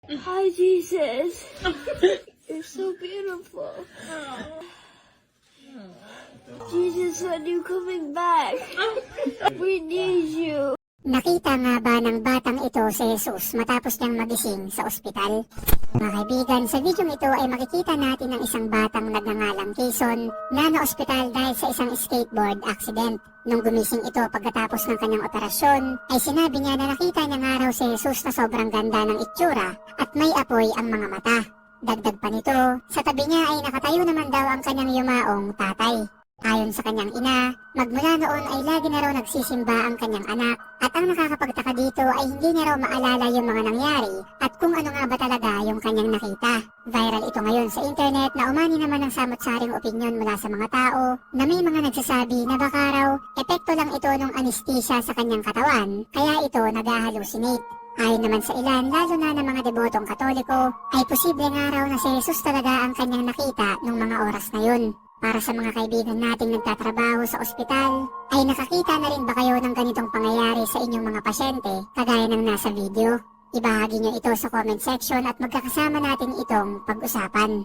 Hi, Jesus. You're so beautiful. Jesus, when you coming back? We need you. Nakita nga ba ng batang ito si Jesus matapos niyang magising sa ospital? Mga kaibigan, sa video ito ay makikita natin ang isang batang nagngangalang Quezon na na-ospital dahil sa isang skateboard accident. Nung gumising ito pagkatapos ng kanyang operasyon, ay sinabi niya na nakita niya nga raw si Jesus na sobrang ganda ng itsura at may apoy ang mga mata. Dagdag pa nito, sa tabi niya ay nakatayo naman daw ang kanyang yumaong tatay. Ayon sa kanyang ina, magmula noon ay lagi na raw nagsisimba ang kanyang anak at ang nakakapagtaka dito ay hindi niya raw maalala yung mga nangyari at kung ano nga ba talaga yung kanyang nakita. Viral ito ngayon sa internet na umani naman ng samot-saring opinyon mula sa mga tao na may mga nagsasabi na baka raw epekto lang ito ng anesthesia sa kanyang katawan kaya ito nag-hallucinate. Ayon naman sa ilan, lalo na ng mga debotong Katoliko, ay posible nga raw na si Jesus talaga ang kanyang nakita nung mga oras na yun. Para sa mga kaibigan nating nagtatrabaho sa ospital, ay nakakita na rin ba kayo ng ganitong pangyayari sa inyong mga pasyente kagaya ng nasa video? Ibahagi nyo ito sa comment section at magkakasama natin itong pag-usapan.